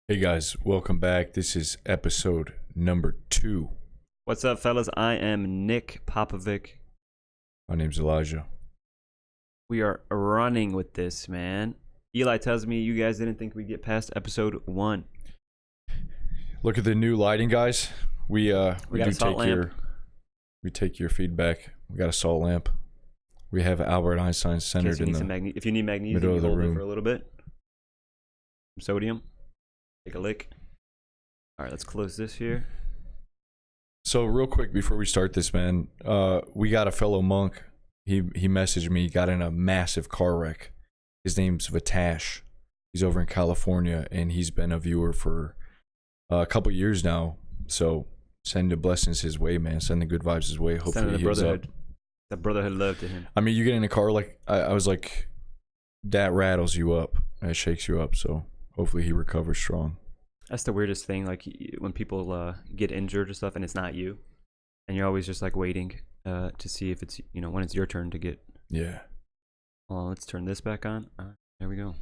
Hey guys, welcome back. This is episode number 2. What's up, fellas? I am Nick Popovic. My name's Elijah. We are running with this, man. Eli tells me you guys didn't think we'd get past episode 1. Look at the new lighting, guys. We got a salt lamp. We take your feedback. We got a salt lamp. We have Albert Einstein centered in the if you need magnesium, middle you of the hold it room. for a little bit. Some sodium. Take a lick. All right, let's close this here. So real quick before we start this, man, we got a fellow monk. He messaged me. He got in a massive car wreck. His name's Vatash. He's over in California, and he's been a viewer for a couple years now. So send the blessings his way, man. Send the good vibes his way. Hopefully the he heals up. brotherhood. The brotherhood love to him. I mean, you get in a car like I was like, that rattles you up. It shakes you up. So hopefully he recovers strong. That's the weirdest thing. Like when people get injured or stuff, and it's not you, and you're always just like waiting to see if it's when it's your turn to get. Yeah. Well, let's turn this back on. There we go.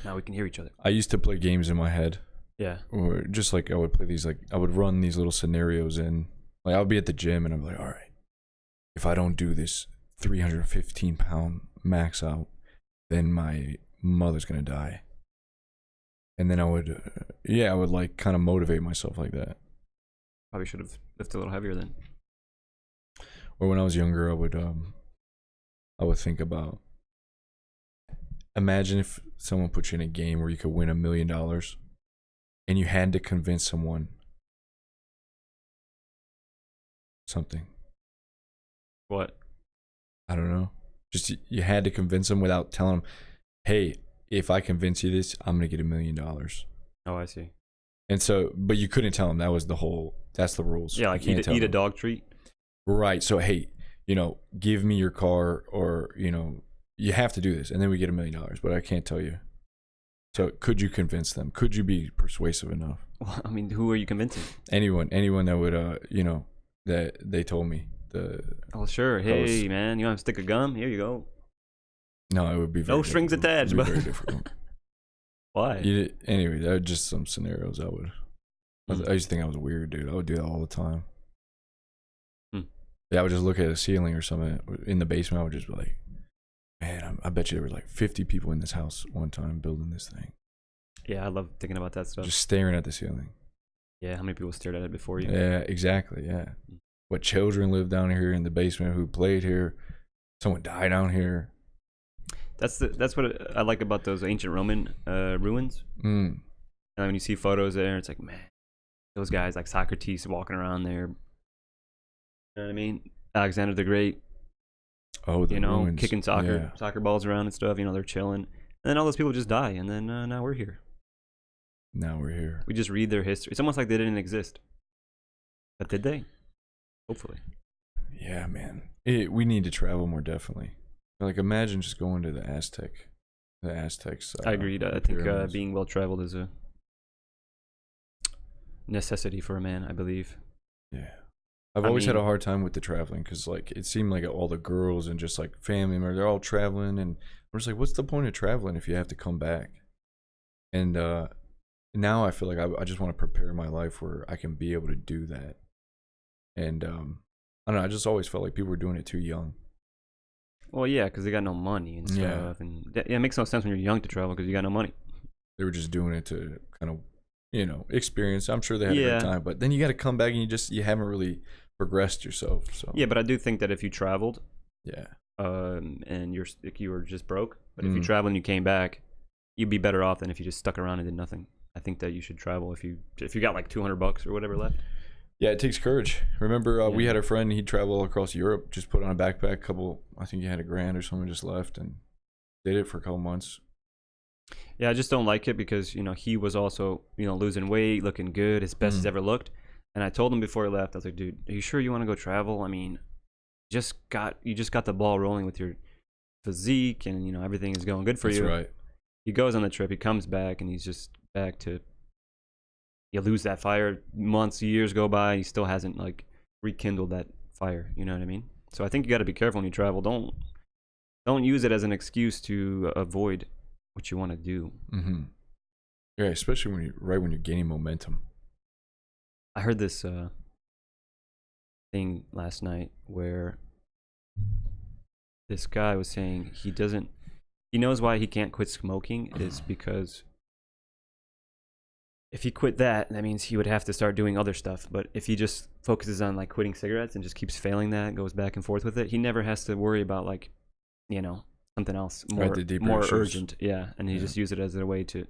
Now we can hear each other. I used to play games in my head. Yeah. Or just like I would play these, like I would run these little scenarios in. Like I would be at the gym and I'm like, all right, if I don't do this 315-pound max out, then my mother's gonna die. And then I would, I would like kind of motivate myself like that. Probably should have lifted a little heavier then. Or when I was younger, I would think about, imagine if someone put you in a game where you could win $1 million and you had to convince someone something. What? I don't know. Just you had to convince them without telling them, hey, if I convince you this, I'm going to get $1 million. Oh, I see. And so, but you couldn't tell them. That's the rules. Yeah, like eat a dog treat. Right. So, hey, give me your car or, you have to do this. And then we get $1 million, but I can't tell you. So could you convince them? Could you be persuasive enough? Well, I mean, who are you convincing? Anyone that would, that they told me. Oh, sure. Hey, man, you want a stick of gum? Here you go. No, it would be very no strings attached, but very difficult. Why? Anyway, that was just some scenarios I would. I used to think I was weird, dude. I would do that all the time. Yeah, I would just look at a ceiling or something in the basement. I would just be like, man, I bet you there were like 50 people in this house one time building this thing. Yeah, I love thinking about that stuff. Just staring at the ceiling. Yeah, how many people stared at it before you? Yeah, exactly, yeah. What children lived down here in the basement who played here. Someone died down here. That's what I like about those ancient Roman ruins. And when you see photos there, it's like, man, those guys like Socrates walking around there. You know what I mean? Alexander the Great. Oh, the ruins. Kicking soccer balls around and stuff. They're chilling. And then all those people just die, and then now we're here. Now we're here. We just read their history. It's almost like they didn't exist. But did they? Hopefully. Yeah, man. We need to travel more, definitely. Like, imagine just going to the Aztecs. I agreed. I think being well traveled is a necessity for a man, I believe. Yeah. I've always had a hard time with the traveling because, like, it seemed like all the girls and just, like, family members, they're all traveling. And I'm just like, what's the point of traveling if you have to come back? And now I feel like I just want to prepare my life where I can be able to do that. And I don't know. I just always felt like people were doing it too young. Well, yeah, because they got no money and stuff. Yeah. And it makes no sense when you're young to travel because you got no money. They were just doing it to kind of, experience. I'm sure they had a good time, but then you got to come back and you haven't really progressed yourself. So yeah, but I do think that if you traveled, yeah, and you were just broke, but if you traveled and you came back, you'd be better off than if you just stuck around and did nothing. I think that you should travel if you got like $200 or whatever left. Yeah, it takes courage. Remember, we had a friend. He'd travel all across Europe, just put on a backpack. I think he had $1,000 or something, just left and did it for a couple months. Yeah, I just don't like it because he was also losing weight, looking good, his best he's ever looked. And I told him before he left, I was like, dude, are you sure you want to go travel? I mean, you just got the ball rolling with your physique, and everything is going good for you. That's right. He goes on the trip, he comes back, and he's just back to. You lose that fire. Months, years go by, he still hasn't like rekindled that fire. You know what I mean? So I think you got to be careful when you travel. Don't use it as an excuse to avoid what you want to do. Yeah, especially when you're gaining momentum. I heard this thing last night where this guy was saying he knows why he can't quit smoking is because if he quit that means he would have to start doing other stuff. But if he just focuses on like quitting cigarettes and just keeps failing that, goes back and forth with it, he never has to worry about like, something else more urgent. Yeah, and he just use it as a way to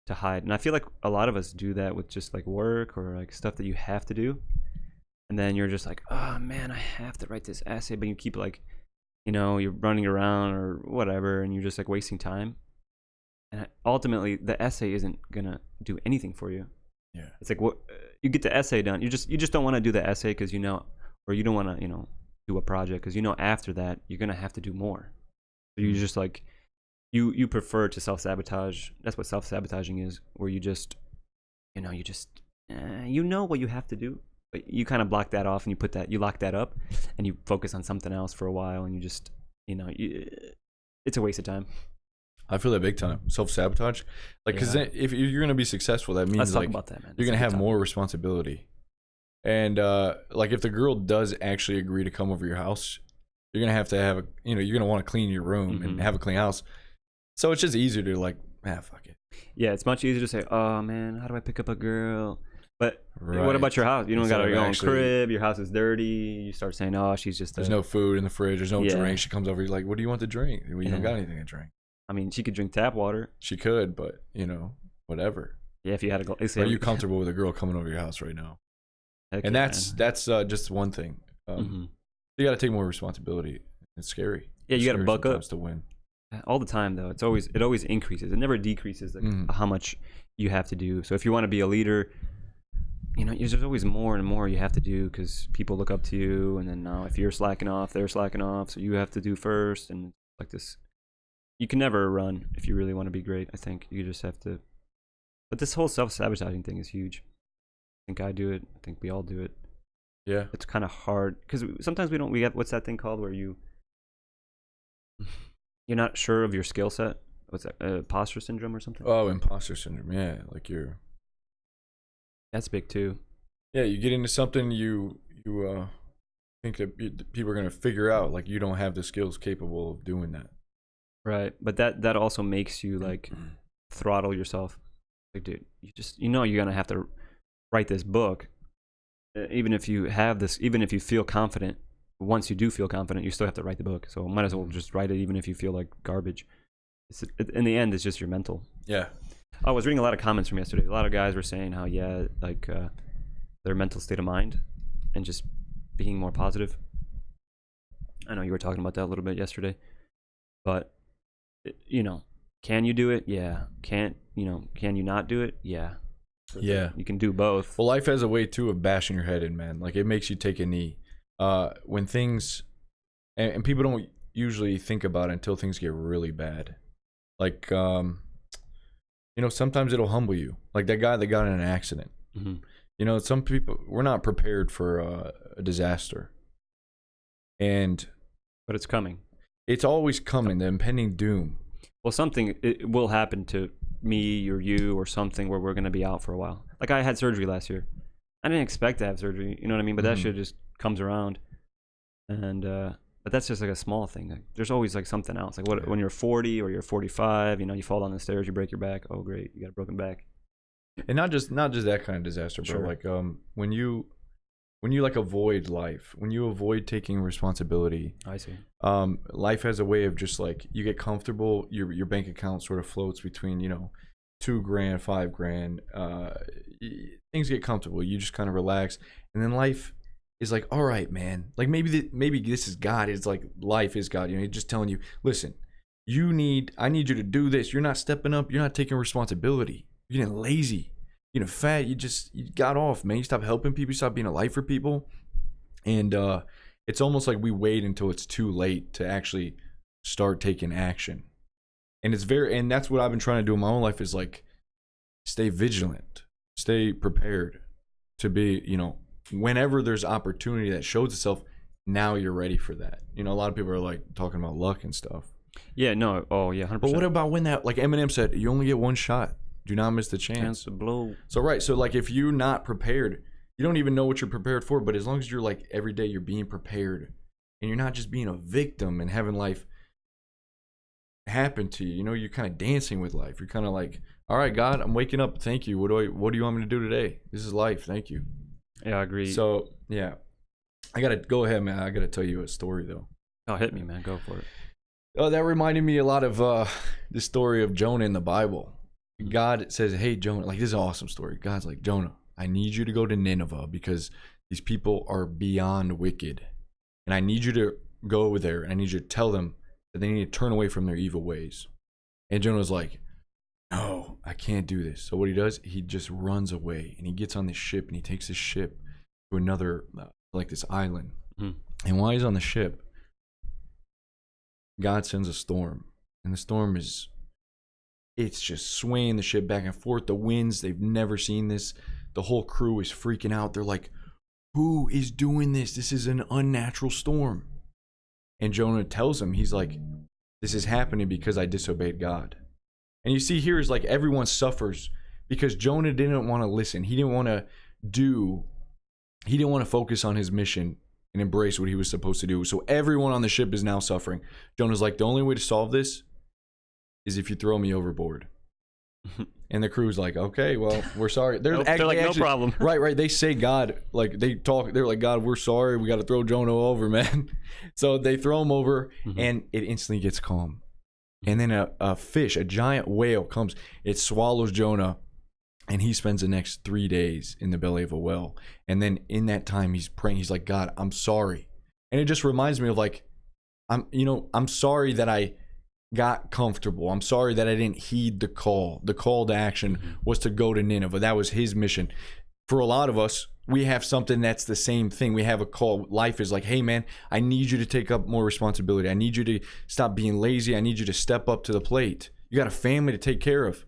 hide. And I feel like a lot of us do that with just like work or like stuff that you have to do. And then you're just like, oh man, I have to write this essay, but you keep like, you're running around or whatever, and you're just like wasting time. And ultimately, the essay isn't gonna do anything for you. Yeah, it's like what you get the essay done. You just don't want to do the essay because or you don't want to do a project because after that you're gonna have to do more. So you just like you prefer to self-sabotage. That's what self-sabotaging is, where you just what you have to do. But you kind of block that off and you lock that up and you focus on something else for a while and you just, it's a waste of time. I feel that big time. Self-sabotage. Like, because if you're going to be successful, that means Let's talk about that, man. You're going to have more responsibility. And like if the girl does actually agree to come over your house, you're going to have you're going to want to clean your room and have a clean house. So it's just easier to like, fuck it. Yeah, it's much easier to say, oh man, how do I pick up a girl? But what about your house? You don't got your own crib. Your house is dirty. You start saying, "Oh, she's just." There's no food in the fridge. There's no drink. She comes over. You're like, "What do you want to drink?" Well, you don't got anything to drink. I mean, she could drink tap water. She could, but whatever. Yeah, if you had a. Are you comfortable with a girl coming over your house right now? And that's just one thing. You got to take more responsibility. It's scary. Yeah, you got to buck up to win. All the time, though. It always increases. It never decreases how much you have to do. So if you want to be a leader. There's always more and more you have to do because people look up to you, and then now if you're slacking off, they're slacking off, so you have to do first, and like this. You can never run if you really want to be great. I think you just have to. But this whole self-sabotaging thing is huge. I think I do it. I think we all do it. Yeah, it's kind of hard because sometimes we don't. We have what's that thing called where you're not sure of your skill set. What's that? Imposter syndrome or something? Oh, imposter syndrome. Yeah, like you're. That's big too. Yeah, you get into something you think that people are going to figure out like you don't have the skills capable of doing that. Right, but that also makes you like throttle yourself. Like, dude, you're going to have to write this book. Even if you feel confident, once you do feel confident, you still have to write the book. So might as well just write it even if you feel like garbage. In the end, it's just your mental. Yeah. I was reading a lot of comments from yesterday. A lot of guys were saying how, their mental state of mind and just being more positive. I know you were talking about that a little bit yesterday. But, can you do it? Yeah. Can you not do it? Yeah. Yeah. You can do both. Well, life has a way, too, of bashing your head in, man. Like, it makes you take a knee. When things... And people don't usually think about it until things get really bad. Like, sometimes it'll humble you. Like that guy that got in an accident. Mm-hmm. Some people, we're not prepared for a disaster. But it's coming. It's always coming, the impending doom. Well, it will happen to me or you or something where we're going to be out for a while. Like I had surgery last year. I didn't expect to have surgery, you know what I mean? But that shit just comes around. And, but that's just like a small thing. Like, there's always like something else. Like when you're 40 or you're 45, you fall down the stairs, you break your back. Oh, great, you got a broken back. And not just that kind of disaster, bro. Sure. Like when you like avoid life, when you avoid taking responsibility. I see. Life has a way of just like you get comfortable. Your bank account sort of floats between $2,000, $5,000. Things get comfortable. You just kind of relax, and then life is like, all right, man. Like maybe this is God. It's like life is God. He's just telling you, listen, I need you to do this. You're not stepping up. You're not taking responsibility. You're getting lazy. You're fat. You got off, man. You stop helping people. You stop being a light for people. And it's almost like we wait until it's too late to actually start taking action. And and that's what I've been trying to do in my own life is like stay vigilant, stay prepared to be, whenever there's opportunity that shows itself, now you're ready for that. A lot of people are like talking about luck and stuff. Yeah, no. Oh, yeah, 100%. But what about when that, like Eminem said, you only get one shot. Do not miss the chance to blow. So right, so like if you're not prepared, you don't even know what you're prepared for. But as long as you're like every day you're being prepared, and you're not just being a victim and having life happen to you. You know, you're kind of dancing with life. You're kind of like, all right, God, I'm waking up. Thank you. What do you want me to do today? This is life. Thank you. Yeah, I agree. So yeah, I gotta go ahead, man. I gotta tell you a story though. Oh, hit me, man. Go for it. Oh, that reminded me a lot of the story of Jonah in the Bible. God says, hey, Jonah, like this is an awesome story. God's like, Jonah, I need you to go to Nineveh because these people are beyond wicked. And I need you to go over there and I need you to tell them that they need to turn away from their evil ways. And Jonah's like, no, I can't do this. So what he does, he just runs away and he gets on this ship and he takes this ship to another, like this island. Mm-hmm. And while he's on the ship, God sends a storm. And the storm is, it's just swaying the ship back and forth. The winds, they've never seen this. The whole crew is freaking out. They're like, who is doing this? This is an unnatural storm. And Jonah tells him, he's like, this is happening because I disobeyed God. And you see here is like everyone suffers because Jonah didn't want to listen. He didn't want to focus on his mission and embrace what he was supposed to do. So everyone on the ship is now suffering. Jonah's like, the only way to solve this is if you throw me overboard. And the crew's like, okay, well, we're sorry. They're like, no problem. Right. They say God, like they're like, God, we're sorry. We got to throw Jonah over, man. So they throw him over and it instantly gets calm. And then a fish, a giant whale comes, it swallows Jonah and he spends the next 3 days in the belly of a whale. And then in that time he's praying. He's like, God, I'm sorry. And it just reminds me of like, I'm sorry that I got comfortable. I'm sorry that I didn't heed the call. The call to action was to go to Nineveh. That was his mission. For a lot of us, we have something that's the same thing. We have a call. Life is like, hey man, I need you to take up more responsibility. I need you to stop being lazy. I need you to step up to the plate. You got a family to take care of.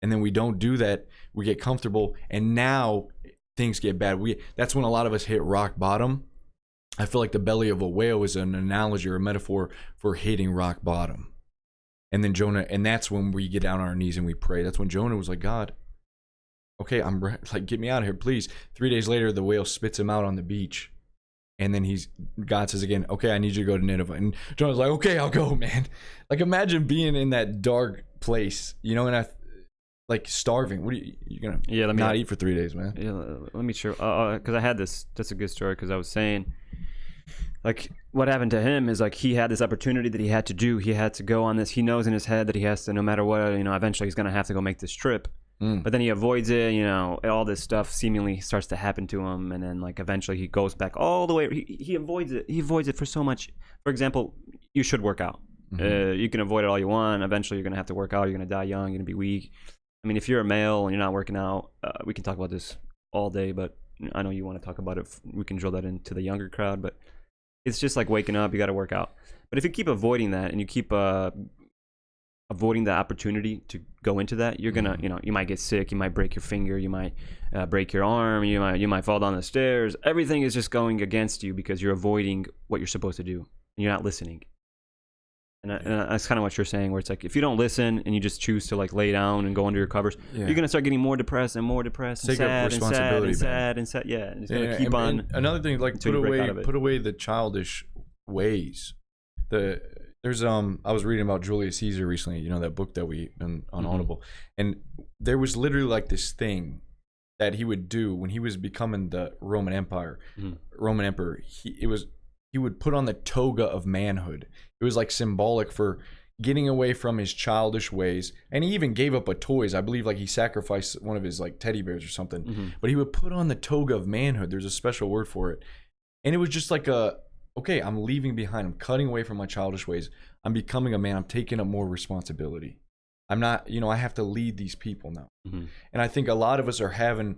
And then we don't do that. We get comfortable and now things get bad. That's when a lot of us hit rock bottom. I feel like the belly of a whale is an analogy or a metaphor for hitting rock bottom. And then Jonah, and that's when we get down on our knees and we pray. That's when Jonah was like, God, okay, like, get me out of here, please. 3 days later, the whale spits him out on the beach. And then God says again, okay, I need you to go to Nineveh. And Jonah's like, okay, I'll go, man. Like, imagine being in that dark place, and like starving. What are you gonna not eat for 3 days, man? Yeah, let me share. Because I had this, that's a good story, because I was saying, like, what happened to him is like he had this opportunity that he had to do. He had to go on this. He knows in his head that he has to, no matter what, eventually he's going to have to go make this trip. But then he avoids it, all this stuff seemingly starts to happen to him. And then like eventually he goes back all the way. He avoids it. He avoids it for so much. For example, you should work out. You can avoid it all you want. Eventually you're going to have to work out. You're going to die young. You're going to be weak. I mean, if you're a male and you're not working out, we can talk about this all day, but I know you want to talk about it. We can drill that into the younger crowd, but it's just like waking up, you got to work out. But if you keep avoiding that and you keep avoiding the opportunity to go into that, you're going to, you might get sick, you might break your finger, you might break your arm, you might fall down the stairs. Everything is just going against you because you're avoiding what you're supposed to do and you're not listening. And that's kind of what you're saying, where it's like, if you don't listen and you just choose to like lay down and go under your covers, you're going to start getting more depressed and more depressed and sad and sad and sad and sad. Yeah. And it's going to keep on. And another thing, like put away the childish ways. I was reading about Julius Caesar recently, that book that we on Audible. And there was literally like this thing that he would do when he was becoming the Roman Emperor. He would put on the toga of manhood. It was like symbolic for getting away from his childish ways. And he even gave up a toys. I believe like he sacrificed one of his like teddy bears or something. But he would put on the toga of manhood. There's a special word for it. And it was just like okay, I'm leaving behind. I'm cutting away from my childish ways. I'm becoming a man. I'm taking up more responsibility. I'm not, I have to lead these people now. And I think a lot of us are having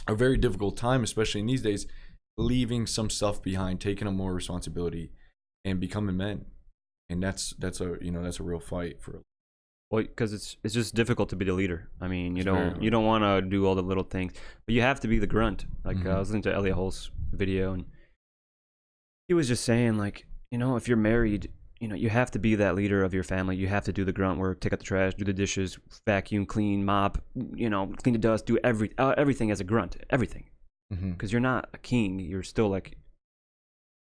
a very difficult time, especially in these days, leaving some stuff behind, taking up more responsibility and becoming men. And that's a real fight for. Well, because it's just difficult to be the leader. I mean, you don't want to do all the little things, but you have to be the grunt. Like I was listening to Elliot Hull's video, and he was just saying like, if you're married, you have to be that leader of your family. You have to do the grunt work, take out the trash, do the dishes, vacuum, clean, mop, clean the dust, do everything as a grunt, everything. Because you're not a king. You're still like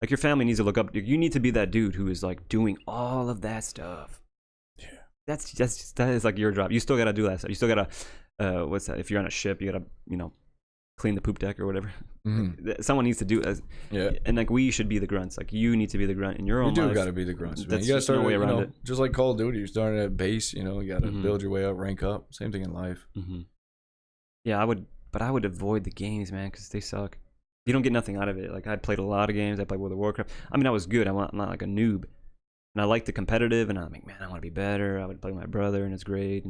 your family needs to look up. You need to be that dude who is like doing all of that stuff. Yeah. That is like your job. You still got to do that stuff. You still got to, what's that? If you're on a ship, you got to, clean the poop deck or whatever. Someone needs to do it. Yeah. And like we should be the grunts. Like you need to be the grunt in your own life. You do got to be the grunts, man. That's You got to just no start way around it. just like Call of Duty. You're starting at base, you got to build your way up, rank up. Same thing in life. Yeah, I would avoid the games, man, because they suck. You don't get nothing out of it. Like I played a lot of games. I played World of Warcraft. I mean, I was good. I'm not like a noob. And I like the competitive, and I'm like, man, I want to be better. I would play with my brother, and it's great.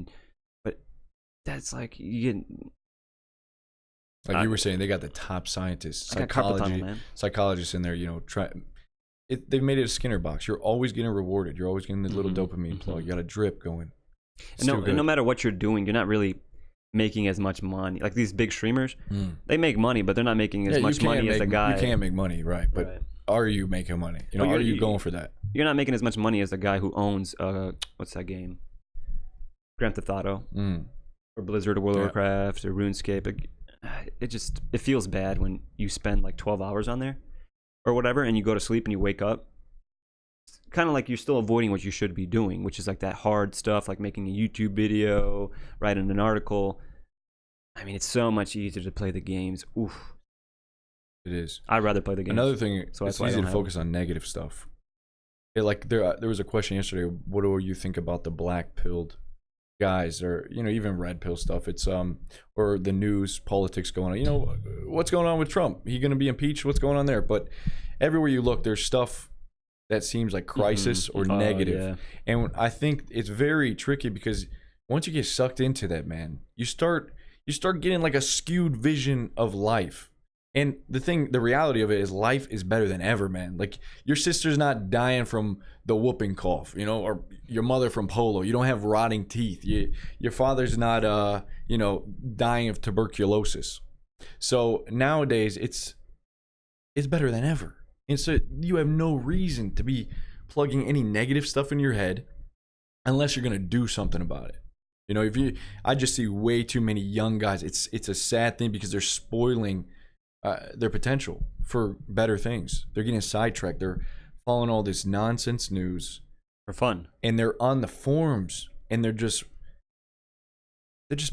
But that's like you get. Like you were saying, they got the top scientists, psychologists in there. They've made it a Skinner box. You're always getting rewarded. You're always getting the little dopamine plug. You got a drip going. And no matter what you're doing, you're not really making as much money. Like these big streamers, they make money, but they're not making as much money as the guy. You can't make money, right? But are you making money? Are you going for that? You're not making as much money as the guy who owns what's that game? Grand Theft Auto, or Blizzard, or World of Warcraft, or RuneScape. It feels bad when you spend like 12 hours on there or whatever, and you go to sleep and you wake up. It's kind of like you're still avoiding what you should be doing, which is like that hard stuff, like making a YouTube video, writing an article. I mean, it's so much easier to play the games. Oof. It is. I'd rather play the games. Another thing, so it's easy to focus on negative stuff. There was a question yesterday. What do you think about the black-pilled guys, or even red pill stuff? It's or the news, politics going on. What's going on with Trump? He gonna be impeached? What's going on there? But everywhere you look, there's stuff that seems like crisis or negative. Yeah. And I think it's very tricky because once you get sucked into that, man, you start getting like a skewed vision of life. And the reality of it is life is better than ever, man. Like your sister's not dying from the whooping cough, or your mother from polio. You don't have rotting teeth. Your father's not, dying of tuberculosis. So nowadays it's better than ever. And so you have no reason to be plugging any negative stuff in your head unless you're going to do something about it. I just see way too many young guys. It's a sad thing because they're spoiling their potential for better things. They're getting sidetracked. They're following all this nonsense news for fun, and they're on the forums, and they're just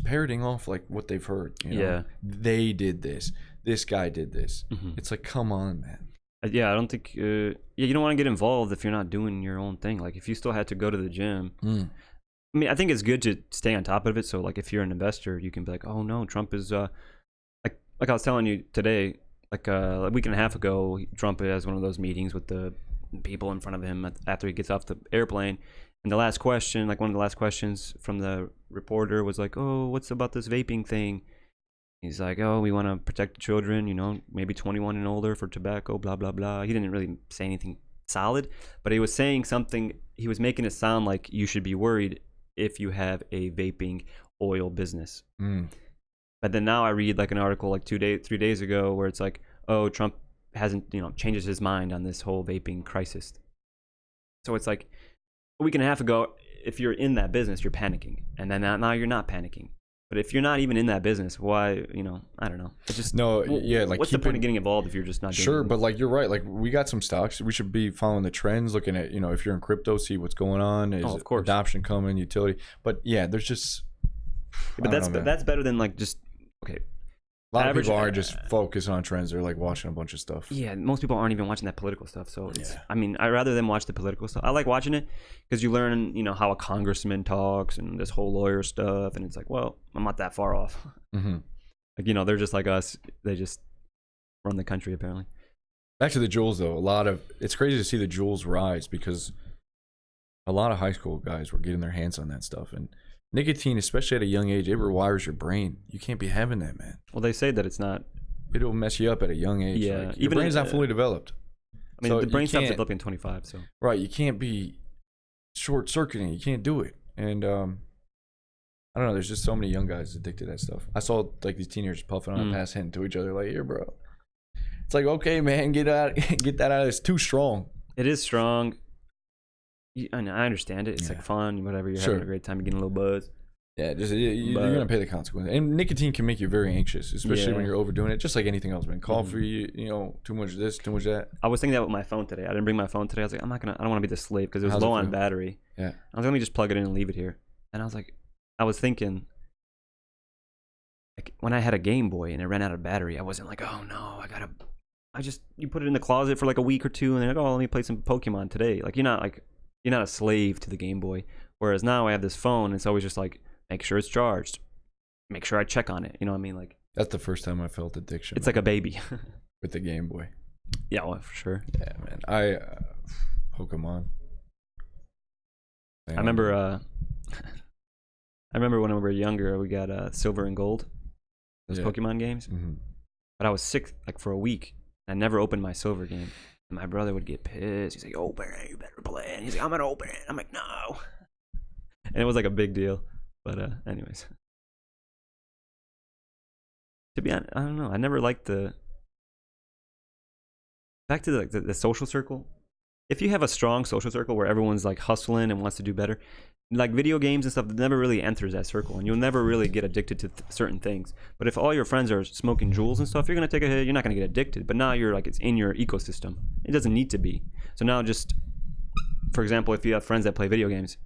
parroting off like what they've heard. Yeah, they did this. This guy did this. It's like, come on, man. Yeah, I don't think. You don't want to get involved if you're not doing your own thing. Like if you still had to go to the gym. I mean, I think it's good to stay on top of it. So like if you're an investor, you can be like, oh no, Trump is like I was telling you today, like a week and a half ago, Trump has one of those meetings with the people in front of him after he gets off the airplane. And the last question, like one of the last questions from the reporter was like, oh, what's about this vaping thing? He's like, oh, we want to protect the children, maybe 21 and older for tobacco, blah, blah, blah. He didn't really say anything solid, but he was saying something. He was making it sound like you should be worried if you have a vaping oil business. But then now I read like an article like 3 days ago where it's like, oh, Trump hasn't, changes his mind on this whole vaping crisis. So it's like a week and a half ago, if you're in that business, you're panicking. And then now you're not panicking. But if you're not even in that business, why, I don't know. It's just, like what's the point of getting involved if you're just not doing Sure, but like you're right. Like we got some stocks. We should be following the trends, looking at, if you're in crypto, see what's going on. Is of course. Adoption coming, utility. But yeah, there's just. But that's better than like just. Okay. A lot of people aren't just focused on trends. They're like watching a bunch of stuff. Yeah, most people aren't even watching that political stuff. So I mean, I'd rather them watch the political stuff. I like watching it because you learn, how a congressman talks and this whole lawyer stuff. And it's like, well, I'm not that far off. Like, they're just like us. They just run the country, apparently. Back to the Juuls, though. It's crazy to see the Juuls rise because a lot of high school guys were getting their hands on that stuff. And nicotine, especially at a young age, it rewires your brain. You can't be having that, man. Well, they say that it's not. It'll mess you up at a young age. Yeah, like, your brain's not fully developed. I mean, the brain stops developing 25. So right, you can't be short circuiting. You can't do it. And I don't know. There's just so many young guys addicted to that stuff. I saw like these teenagers puffing on a pass, hitting to each other like, "Here, bro." It's like, okay, man, get that out. It's too strong. It is strong. I understand it. It's like fun, whatever. You're having a great time. You're getting a little buzz. Yeah, just you're gonna pay the consequences. And nicotine can make you very anxious, especially when you're overdoing it. Just like anything else, man. Coffee, too much this, too much that. I was thinking that with my phone today. I didn't bring my phone today. I was like, I don't want to be the slave because it was low on battery. Yeah. I was like, let me just plug it in and leave it here. And I was thinking, like when I had a Game Boy and it ran out of battery, I wasn't like, oh no, you put it in the closet for like a week or two, and then like, oh, let me play some Pokemon today. Like you're not a slave to the Game Boy. Whereas now I have this phone, and it's always just like, make sure it's charged, make sure I check on it. You know what I mean? Like that's the first time I felt addiction. It's like a baby with the Game Boy. Yeah, well, for sure. Yeah, man. Pokemon. I remember. I remember when we were younger, we got Silver and Gold, those Pokemon games. Mm-hmm. But I was sick like for a week. I never opened my Silver game. And my brother would get pissed. He's like, "Open it, you better play it." And he's like, "I'm gonna open it." I'm like, "No." And it was like a big deal. But anyways, to be honest, I don't know. I never liked back to the social circle. If you have a strong social circle where everyone's like hustling and wants to do better, like video games and stuff never really enters that circle, and you'll never really get addicted to certain things. But if all your friends are smoking jewels and stuff, you're gonna take a hit. You're not gonna get addicted. But now you're like, it's in your ecosystem. It doesn't need to be. So now, just for example, if you have friends that play video games,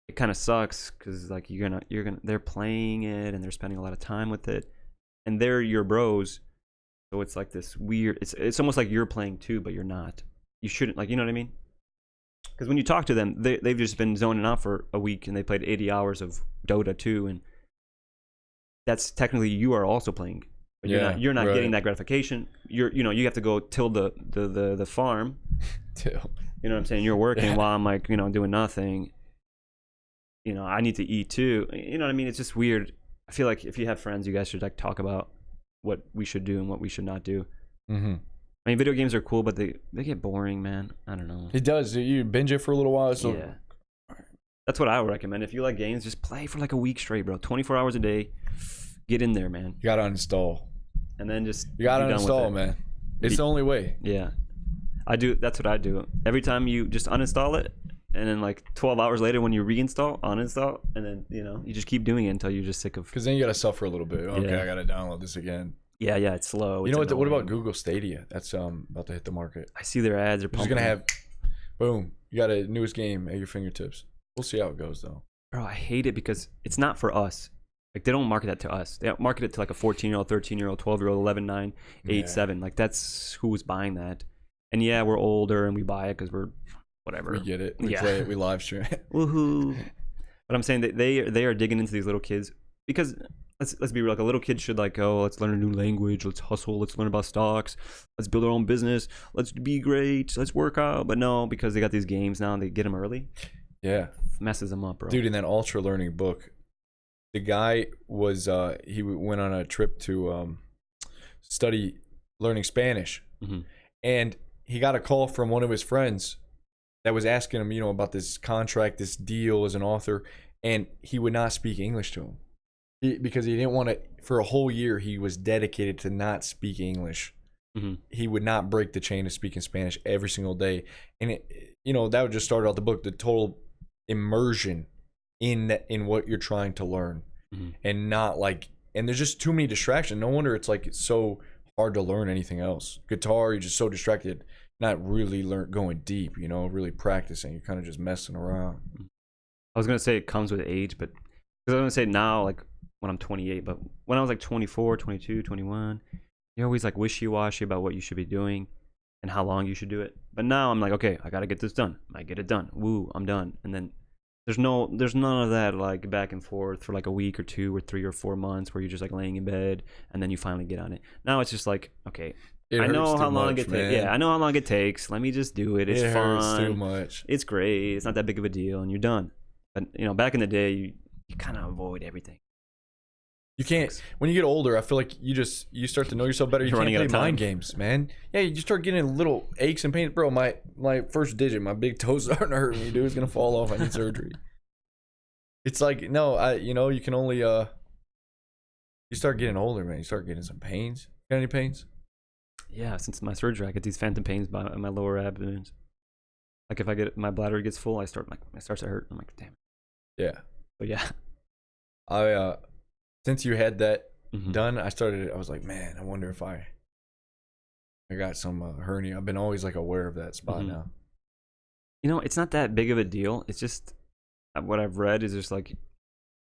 it kind of sucks because like they're playing it and they're spending a lot of time with it, and they're your bros. So it's like this weird. It's almost like you're playing too, but you're not. You shouldn't, like, you know what I mean? Because when you talk to them, they've just been zoning out for a week and they played 80 hours of Dota 2, and that's technically you are also playing, but you're not getting that gratification. You have to go till the farm. Till. You know what I'm saying? You're working while I'm like doing nothing. I need to eat too. You know what I mean? It's just weird. I feel like if you have friends, you guys should like talk about what we should do and what we should not do. Mm-hmm. I mean, video games are cool, but they get boring, man. I don't know. It does. You binge it for a little while. So yeah. That's what I would recommend. If you like games, just play for like a week straight, bro. 24 hours a day. Get in there, man. You gotta uninstall. And then just you gotta uninstall, man. It's the only way. Yeah. I do. That's what I do. Every time you just uninstall it, and then like 12 hours later when you reinstall, uninstall, and then you just keep doing it until you're just sick of. Because then you gotta suffer a little bit. Okay, I gotta download this again. Yeah, it's slow. You know what? What about Google Stadia? That's about to hit the market. I see their ads are pumping. Just gonna have, boom! You got a newest game at your fingertips. We'll see how it goes, though. Bro, I hate it because it's not for us. Like they don't market that to us. They market it to like a 14-year-old, 13-year-old, 12-year-old, 11, 9, 8, 7. Like that's who's buying that. And yeah, we're older and we buy it because we're whatever. We get it. We play it. We live stream it. Woohoo! But I'm saying that they are digging into these little kids because. Let's be real. Like a little kid should like, oh, let's learn a new language. Let's hustle. Let's learn about stocks. Let's build our own business. Let's be great. Let's work out. But no, because they got these games now and they get them early. Yeah, messes them up, bro. Dude, in that ultra learning book, the guy was he went on a trip to study learning Spanish, and he got a call from one of his friends that was asking him, about this contract, this deal as an author, and he would not speak English to him. Because he didn't want to, for a whole year, he was dedicated to not speak English. Mm-hmm. He would not break the chain of speaking Spanish every single day. And, that would just start out the book, the total immersion in what you're trying to learn. Mm-hmm. And not like, and there's just too many distractions. No wonder it's so hard to learn anything else. Guitar, you're just so distracted, not really going deep, really practicing. You're kind of just messing around. I was going to say it comes with age, but because I was going to say now, like, when I'm 28, but when I was like 24, 22, 21, you're always like wishy-washy about what you should be doing and how long you should do it. But now I'm like, okay, I got to get this done. I get it done. Woo, I'm done. And then there's none of that like back and forth for like a week or 2 or 3 or 4 months where you're just like laying in bed and then you finally get on it. Now it's just like, okay, I know how long it takes. Yeah, I know how long it takes. Let me just do it. It's fun. It hurts too much. It's great. It's not that big of a deal and you're done. But back in the day, you kind of avoid everything. You can't, when you get older, I feel like you start to know yourself better. You can't play mind games, man. Yeah, you start getting little aches and pains. Bro, my first digit, my big toe's starting to hurt me, dude. It's going to fall off. I need surgery. It's like, no, you can only, you start getting older, man. You start getting some pains. Got any pains? Yeah, since my surgery, I get these phantom pains by my lower abdomen. Like if I get my bladder gets full, it starts to hurt. I'm like, damn. Yeah. But yeah. I since you had that Mhm. done, I was like, man, I wonder if I got some hernia. I've been always like aware of that spot Mhm. now. You know, it's not that big of a deal. It's just what I've read is just like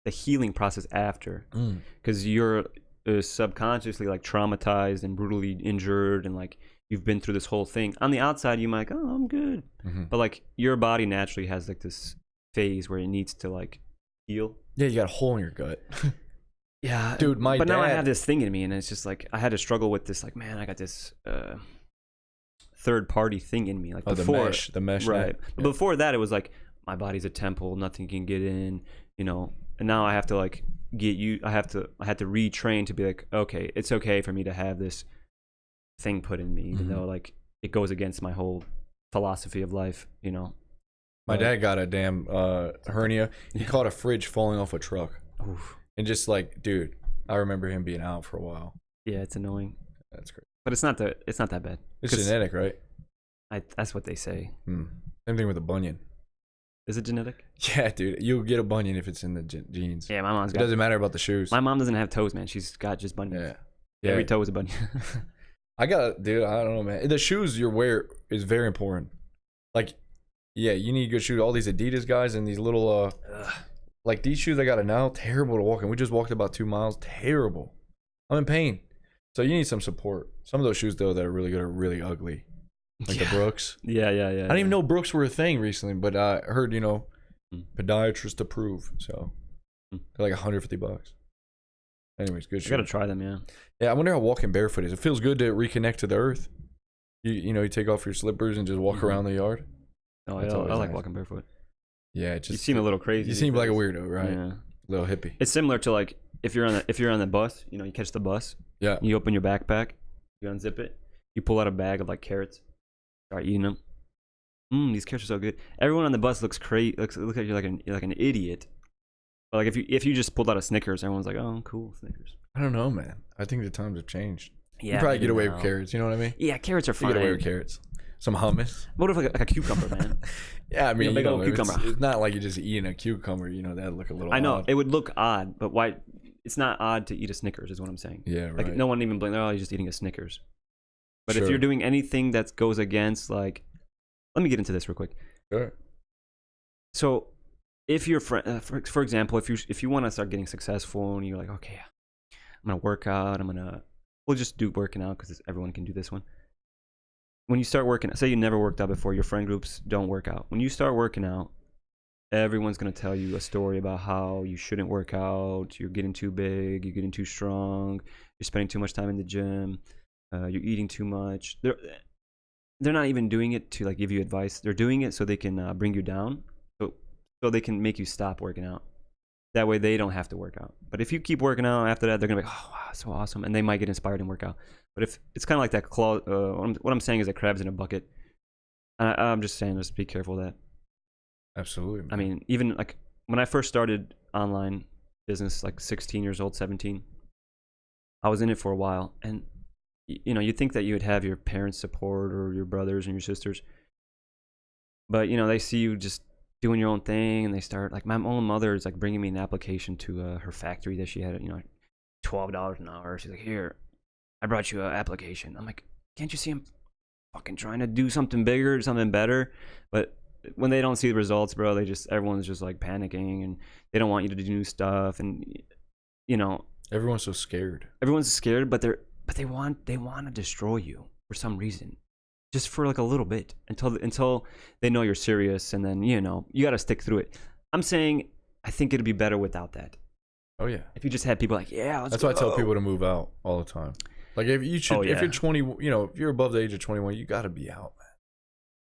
the healing process after, because you're subconsciously like traumatized and brutally injured, and like you've been through this whole thing. On the outside, you might, oh, I'm good, but like your body naturally has like this phase where it needs to like heal. Yeah, you got a hole in your gut. Yeah, dude, but now I have this thing in me, and it's just like I had to struggle with this. Like, man, I got this third party thing in me. Like before, the mesh, right? net. But before that, it was like my body's a temple, nothing can get in, you know. And now I have to like I had to retrain to be like, okay, it's okay for me to have this thing put in me, even though like it goes against my whole philosophy of life, you know. My dad got a damn hernia. He caught a fridge falling off a truck. Oof. And just like, dude, I remember him being out for a while. Yeah, it's annoying. That's great. But it's not that bad. It's genetic, right? That's what they say. Same thing with a bunion. Is it genetic? Yeah, dude. You'll get a bunion if it's in the genes. Yeah, my mom's got it. Doesn't matter about the shoes. My mom doesn't have toes, man. She's got just bunions. Yeah. Every toe is a bunion. I don't know, man. The shoes you wear is very important. Like, yeah, you need good shoes. All these Adidas guys and these little, like these shoes I got now, terrible to walk in. We just walked about 2 miles. Terrible. I'm in pain. So you need some support. Some of those shoes, though, that are really good are really ugly. Like the Brooks. Yeah. I didn't even know Brooks were a thing recently, but I heard, podiatrist approved. So they're like $150. Anyways, good shoes. I gotta try them, yeah. Yeah, I wonder how walking barefoot is. It feels good to reconnect to the earth. You take off your slippers and just walk around the yard. Oh, I like walking barefoot. Yeah, you seem a little crazy. You seem like a weirdo, right? Yeah, little hippie. It's similar to like if you're on the bus, you catch the bus. Yeah. You open your backpack, you unzip it, you pull out a bag of like carrots, start eating them. These carrots are so good. Everyone on the bus looks crazy. Look at you like an idiot. But like if you just pulled out a Snickers, everyone's like, oh, cool, Snickers. I don't know, man. I think the times have changed. Yeah, you probably get away with carrots. You know what I mean? Yeah, carrots are fine. You get away with carrots. Some hummus. What if like a cucumber, man? Yeah, I mean, big old cucumber. It's not like you're just eating a cucumber. That'd look a little. I know odd. it would look odd, but why? It's not odd to eat a Snickers, is what I'm saying. Yeah, right. Like no one even blames. Oh, you're just eating a Snickers. But Sure. if you're doing anything that goes against, like, let me get into this real quick. Sure. So, if your friend, for example, if you want to start getting successful and you're like, okay, I'm gonna work out. We'll just do working out because everyone can do this one. When you start working, say you never worked out before, your friend groups don't work out. When you start working out, everyone's going to tell you a story about how you shouldn't work out, you're getting too big, you're getting too strong, you're spending too much time in the gym, you're eating too much. They're not even doing it to like give you advice. They're doing it so they can bring you down, so they can make you stop working out. That way they don't have to work out. But if you keep working out after that, they're going to be like, oh, wow, so awesome. And they might get inspired and work out. But if it's kind of like that claw, what I'm saying is that crabs in a bucket. I'm just saying, just be careful of that. Absolutely, man. I mean, even like when I first started online business, like 16 years old, 17, I was in it for a while. And, you'd think that you would have your parents' support or your brothers and your sisters. But, they see you just doing your own thing, and they start, like, my own mother is like bringing me an application to her factory that she had, $12 an hour. She's like, here, I brought you an application. I'm like, can't you see I'm fucking trying to do something bigger, something better? But when they don't see the results, bro, everyone's just like panicking, and they don't want you to do new stuff, and everyone's so scared. Everyone's scared, but they want to destroy you for some reason, just for like a little bit until they know you're serious, and then you got to stick through it. I'm saying I think it'd be better without that. Oh yeah. If you just had people like, yeah, that's why I tell people to move out all the time. Like if you're 20, if you're above the age of 21, you got to be out,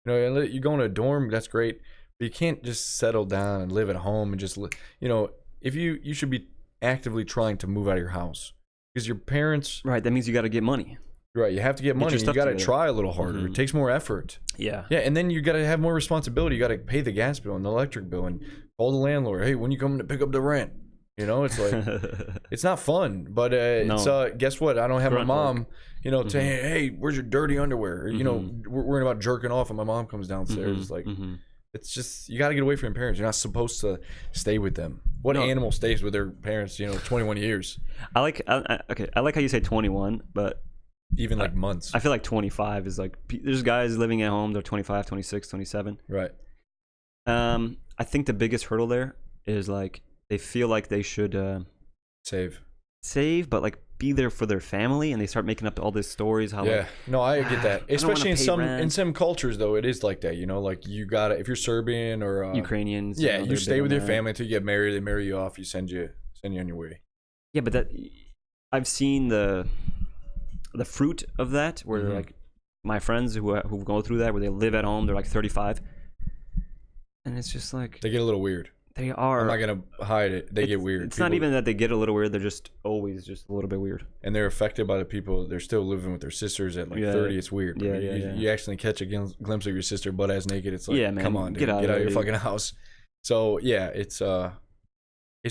man. You go in a dorm, that's great, but you can't just settle down and live at home and just, if you should be actively trying to move out of your house because your parents. Right. That means you got to get money. Right. You have to get money. You got to try a little harder. Mm-hmm. It takes more effort. Yeah. Yeah. And then you got to have more responsibility. You got to pay the gas bill and the electric bill and call the landlord. Hey, when you coming to pick up the rent? You know, it's like it's not fun, but it's guess what? I don't have my mom, you know, saying, "Hey, where's your dirty underwear?" Or, you know, we're worrying about jerking off, and my mom comes downstairs. It's like it's just you got to get away from your parents. You're not supposed to stay with them. What animal stays with their parents? You know, 21 years. I like how you say 21, but even like months. I feel like 25 is like there's guys living at home. They're 25, 26, 27. Right. I think the biggest hurdle there is like they feel like they should save, but like be there for their family, and they start making up all these stories. How no, I get that. Especially in some cultures, though, it is like that. You know, like you gotta if you're Serbian or Ukrainians. Yeah, you stay with your family until you get married. They marry you off. You send you on your way. Yeah, but I've seen the fruit of that, where like my friends who go through that, where they live at home, they're like 35, and it's just like they get a little weird. They are. I'm not gonna hide it. They get weird. It's not even that they get a little weird. They're just always just a little bit weird. And they're affected by the people. They're still living with their sisters at like 30. It's weird. Yeah, you actually catch a glimpse of your sister butt ass naked. It's like, man, come on, dude, get out of your fucking house. So yeah, it's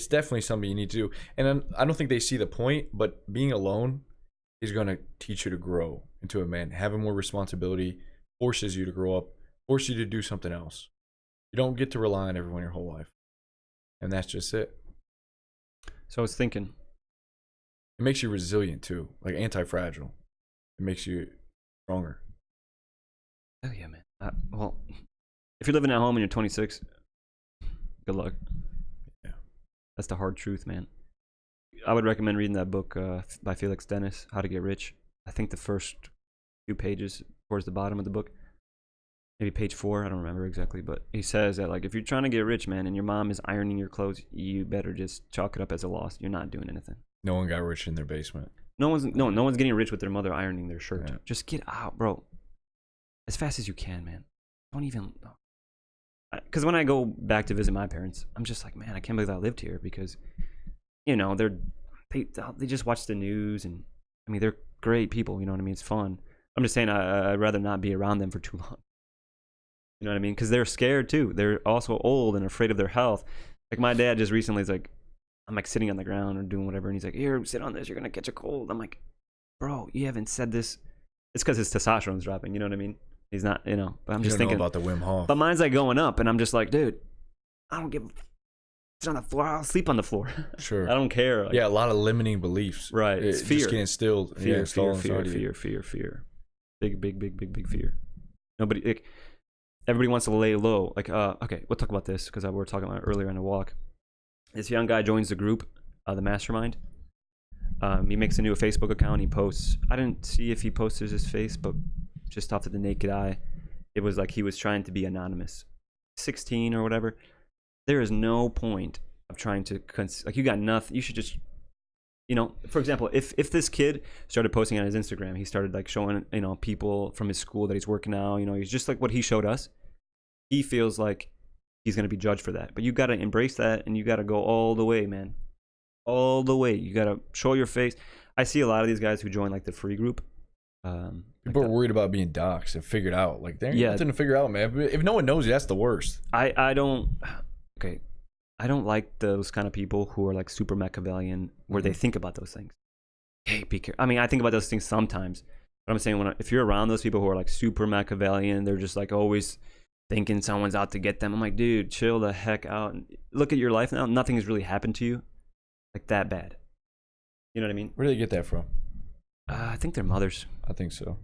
definitely something you need to do. And I don't think they see the point. But being alone is gonna teach you to grow into a man. Having more responsibility forces you to grow up. Forces you to do something else. You don't get to rely on everyone your whole life. And that's just it. So I was thinking. It makes you resilient too, like anti-fragile. It makes you stronger. Oh yeah, man. Well, if you're living at home and you're 26, good luck. Yeah. That's the hard truth, man. I would recommend reading that book by Felix Dennis, How to Get Rich. I think the first few pages towards the bottom of the book. Maybe page 4, I don't remember exactly, but he says that like if you're trying to get rich, man, and your mom is ironing your clothes, you better just chalk it up as a loss. You're not doing anything. No one got rich in their basement. No one's getting rich with their mother ironing their shirt. Yeah. Just get out, bro, as fast as you can, man. Don't even. Because when I go back to visit my parents, I'm just like, man, I can't believe I lived here because, you know, they just watch the news, and I mean they're great people. You know what I mean? It's fun. I'm just saying I'd rather not be around them for too long. You know what I mean? Because they're scared too. They're also old and afraid of their health. Like my dad just recently is like, I'm like sitting on the ground or doing whatever, and he's like, "Here, sit on this. You're gonna catch a cold." I'm like, "Bro, you haven't said this." It's because his testosterone's dropping. You know what I mean? He's not, you know. But I'm just thinking about the Wim Hof. But mine's like going up, and I'm just like, dude, I don't give. Sit on the floor. I'll sleep on the floor. Sure. I don't care. Like, yeah, a lot of limiting beliefs. Right. It's fear. Just getting instilled. Fear. Big fear. Nobody. Like, everybody wants to lay low. Like, okay, we'll talk about this because we were talking about it earlier on the walk. This young guy joins the group, the mastermind. He makes a new Facebook account. He posts. I didn't see if he posted his face, but just off of the naked eye, it was like he was trying to be anonymous. 16 or whatever. There is no point of trying to like you got nothing. You should just, you know, for example, if this kid started posting on his Instagram, he started like showing, you know, people from his school that he's working now, you know, he's just like what he showed us. He feels like he's going to be judged for that. But you got to embrace that, and you got to go all the way, man. All the way. You got to show your face. I see a lot of these guys who join like the free group. People are worried about being doxxed and figured out. Like, there ain't nothing to figure out, man. If no one knows you, that's the worst. I don't like those kind of people who are like super Machiavellian, where they think about those things. Hey, be careful. I mean, I think about those things sometimes, but I'm saying if you're around those people who are like super Machiavellian, they're just like always thinking someone's out to get them. I'm like, dude, chill the heck out and look at your life now. Nothing has really happened to you like that bad. You know what I mean? Where do they get that from? I think they're mothers. I think so.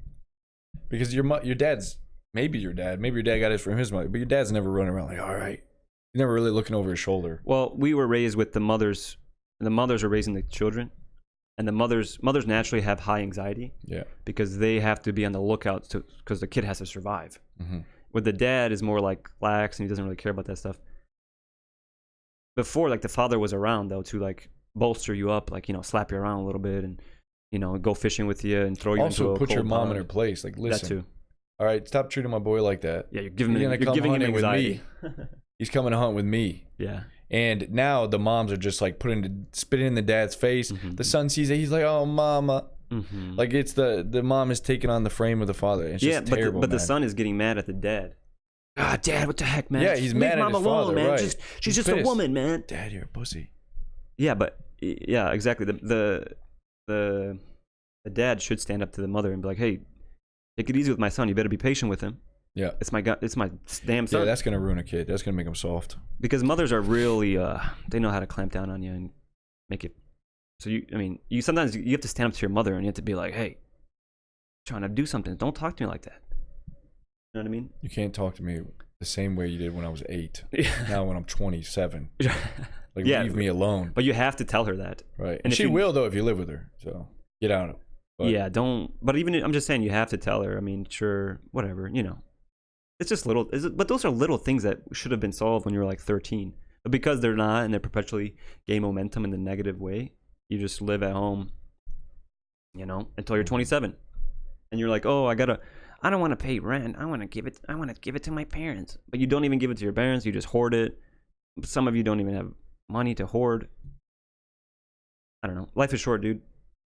Because your dad's maybe your dad got it from his mother, but your dad's never running around like, all right. He's never really looking over his shoulder. Well, we were raised with the mothers. The mothers are raising the children, and the mothers naturally have high anxiety. Yeah. Because they have to be on the lookout because the kid has to survive. Mm-hmm. With the dad is more like lax, and he doesn't really care about that stuff. Before, like the father was around though to like bolster you up, like, you know, slap you around a little bit, and, you know, go fishing with you and throw you into a also put your mom pond. in her place. Like, listen. That too. All right, stop treating my boy like that. Yeah, you're giving him anxiety. With me. He's coming to hunt with me. Yeah. And now the moms are just like spitting in the dad's face. Mm-hmm. The son sees it. He's like, "Oh, mama." Mm-hmm. Like, it's the mom is taking on the frame of the father. It's just terrible, but the son is getting mad at the dad. Dad, what the heck, man? Yeah, he's mad at his father, man. right. She's just a woman, man. Dad, you're a pussy. Yeah, but yeah, exactly. The dad should stand up to the mother and be like, "Hey, take it easy with my son. You better be patient with him. Yeah. It's my damn son." Yeah, that's gonna ruin a kid. That's gonna make him soft. Because mothers are really they know how to clamp down on you and make it. So you sometimes you have to stand up to your mother and you have to be like, "Hey, I'm trying to do something. Don't talk to me like that." You know what I mean? You can't talk to me the same way you did when I was 8. Yeah. Now when I'm 27. Like, Yeah, leave me alone. But you have to tell her that. Right. And she will, though, if you live with her. So get out. But yeah, don't. But even I'm just saying, you have to tell her. I mean, sure, whatever. It's just little. But those are little things that should have been solved when you were like 13. But because they're not, and they're perpetually gain momentum in the negative way, you just live at home, until you're 27, and you're like, oh, I don't want to pay rent. I want to give it to my parents. But you don't even give it to your parents. You just hoard it. Some of you don't even have money to hoard. I don't know. Life is short, dude.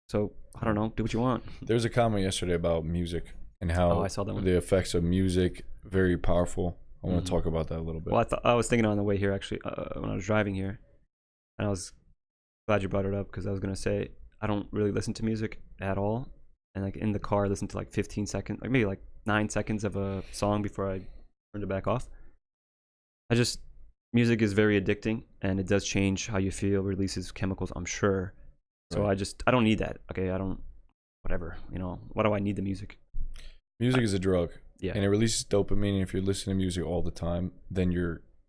So I don't know. Do what you want. There was a comment yesterday about music and how I saw that one. the effects of music very powerful. I want to talk about that a little bit. Well, I was thinking on the way here actually when I was driving here, and I was glad you brought it up because I was gonna say I don't really listen to music at all, and like in the car I listen to like 15 seconds, like maybe like 9 seconds of a song before I turned it back off. Music is very addicting, and it does change how you feel, releases chemicals, I'm sure. So right. I don't need that. Okay, whatever. Why do I need the music? Music is a drug. Yeah. And it releases dopamine, and if you're listening to music all the time, then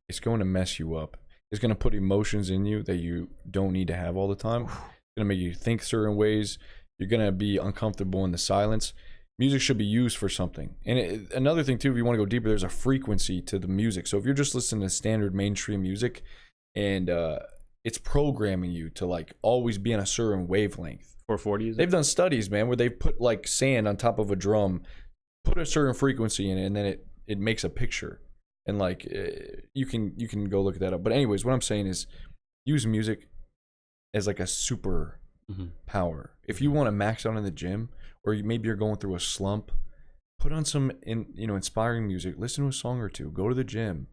it's going to mess you up. It's going to put emotions in you that you don't need to have all the time. It's going to make you think certain ways. You're going to be uncomfortable in the silence. Music should be used for something. And another thing, too, if you want to go deeper, there's a frequency to the music. So if you're just listening to standard mainstream music and it's programming you to like always be on a certain wavelength. 440 They've done studies, man, where they've put like sand on top of a drum, put a certain frequency in it, and then it makes a picture. And like you can go look that up. But anyways, what I'm saying is use music as like a super power. If you want to max out in the gym, or maybe you're going through a slump, put on some inspiring music. Listen to a song or two. Go to the gym.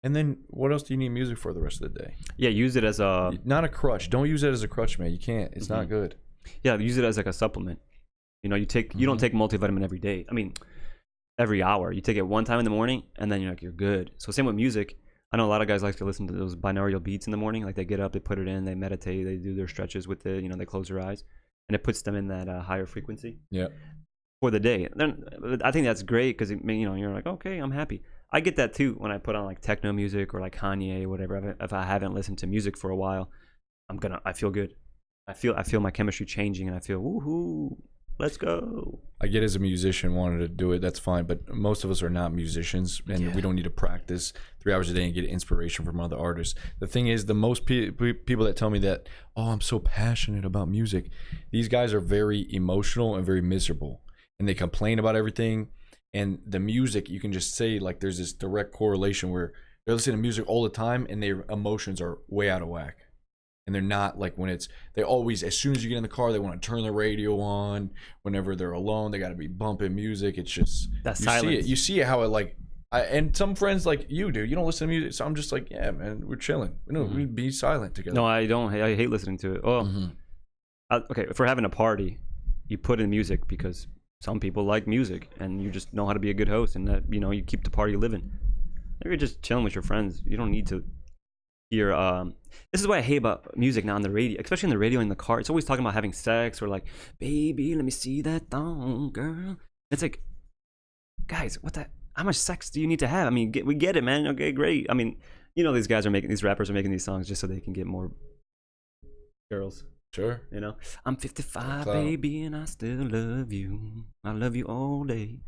And then what else do you need music for the rest of the day? Yeah, use it as not a crutch. Don't use it as a crutch, man. You can't. It's not good. Yeah, use it as like a supplement. You don't take multivitamin every day. I mean, every hour. You take it one time in the morning, and then you're good. So same with music. I know a lot of guys like to listen to those binaural beats in the morning. Like they get up, they put it in, they meditate, they do their stretches with it. They close their eyes, and it puts them in that higher frequency. Yeah. For the day. Then I think that's great because you're like, okay, I'm happy. I get that too when I put on like techno music or like Kanye or whatever. If I haven't listened to music for a while, I feel good. I feel my chemistry changing, and I feel woohoo. Let's go. I get as a musician wanted to do it. That's fine. But most of us are not musicians, and we don't need to practice 3 hours a day and get inspiration from other artists. The thing is, the most people that tell me that, oh, I'm so passionate about music, these guys are very emotional and very miserable, and they complain about everything. And the music, you can just say like there's this direct correlation where they're listening to music all the time and their emotions are way out of whack. And they're not like they always, as soon as you get in the car, they want to turn the radio on. Whenever they're alone, they got to be bumping music. It's just, that silence. You see how it like, and some friends like you do, you don't listen to music. So I'm just like, yeah, man, we're chilling. We be silent together. No, I don't. I hate listening to it. Oh, okay. If we're having a party, you put in music because some people like music, and you just know how to be a good host, and that you keep the party living. If you're just chilling with your friends, you don't need to hear. This is what I hate about music now on the radio, especially in the radio in the car. It's always talking about having sex or like, baby, let me see that thong, girl. It's like, guys, how much sex do you need to have? I mean, we get it, man. Okay, great. I mean, these rappers are making these songs just so they can get more girls. Sure. I'm 55, baby, and I still love you. I love you all day.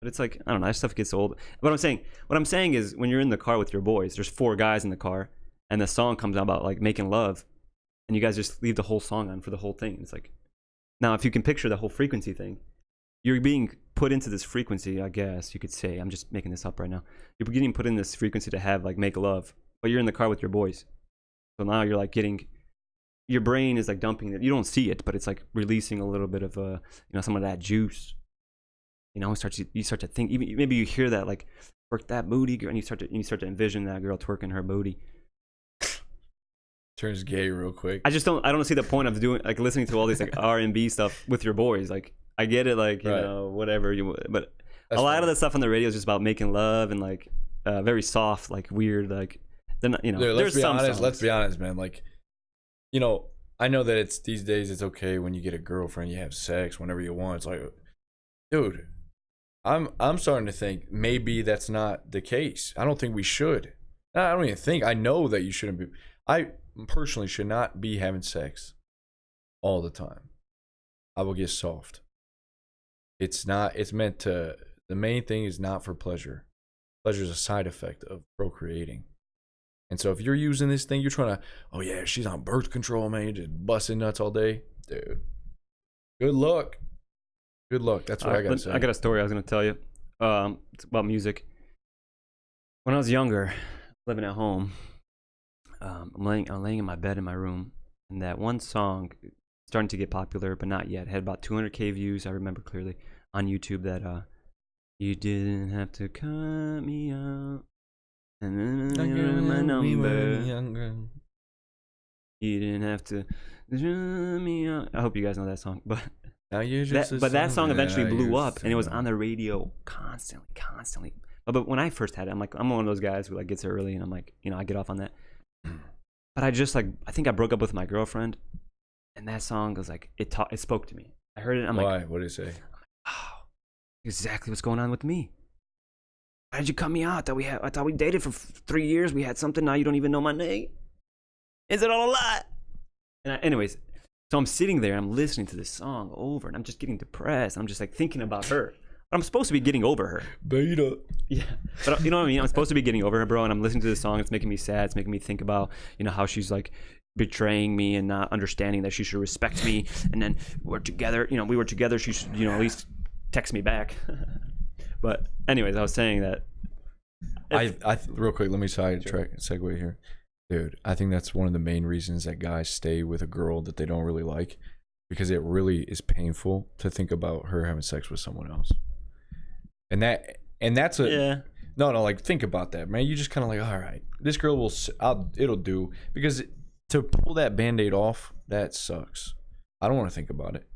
But it's like, I don't know, that stuff gets old. What I'm saying is when you're in the car with your boys, there's 4 guys in the car, and the song comes out about like making love, and you guys just leave the whole song on for the whole thing. It's like, now if you can picture the whole frequency thing, you're being put into this frequency, I guess you could say. I'm just making this up right now. You're getting put in this frequency to have like make love, but you're in the car with your boys. So now you're like getting, your brain is like dumping it. You don't see it, but it's like releasing a little bit of some of that juice. You start to think. Even maybe you hear that like work that booty, girl, and you start to envision that girl twerking her booty. turns gay real quick. I don't see the point of doing like listening to all these like R&B stuff with your boys. Like I get it, like you know whatever but that's a lot of the stuff on the radio is just about making love and like very soft, like weird, like they're not, you know. Dude, there's some songs. Let's be honest, man. Like, you know, I know that it's these days it's okay when you get a girlfriend, you have sex whenever you want. It's like, dude, I'm starting to think maybe that's not the case. I don't think we should. I don't even think. I know that you shouldn't be. I personally should not be having sex all the time. I will get soft. It's not. It's meant to. The main thing is not for pleasure. Pleasure is a side effect of procreating. And so if you're using this thing, you're trying to, oh yeah, she's on birth control, man, you're just busting nuts all day, dude. Good luck. Good luck. That's what I gotta say. I got a story I was gonna tell you. It's about music. When I was younger, living at home, I'm laying in my bed in my room, and that one song starting to get popular, but not yet. It had about 200K views. I remember clearly on YouTube that you didn't have to cut me out. And then my number. You didn't have to me out. I hope you guys know that song, but that song eventually blew up, and it was on the radio constantly. But when I first had it, I'm one of those guys who like gets there early, and I'm like, you know, I get off on that. But I just like, I think I broke up with my girlfriend, and that song was like, it spoke to me. I heard it. I'm Why? like, What did it say? I'm like, oh, exactly what's going on with me. Why did you cut me out? I thought we dated for 3 years. We had something. Now you don't even know my name. Is it all a lie? And anyways, so I'm sitting there and I'm listening to this song over, and I'm just getting depressed. I'm just like thinking about her. I'm supposed to be getting over her. Beta. Yeah, but you know what I mean. I'm supposed to be getting over her, bro. And I'm listening to this song. It's making me sad. It's making me think about, you know, how she's like betraying me and not understanding that she should respect me. And then we're together. You know, we were together. She should, you know, at least text me back. But anyways, I was saying that. Real quick, let me segue here. Dude, I think that's one of the main reasons that guys stay with a girl that they don't really like, because it really is painful to think about her having sex with someone else. And that's like, think about that, man. You just kind of like, all right, this girl it'll do, because to pull that Band-Aid off, that sucks. I don't want to think about it.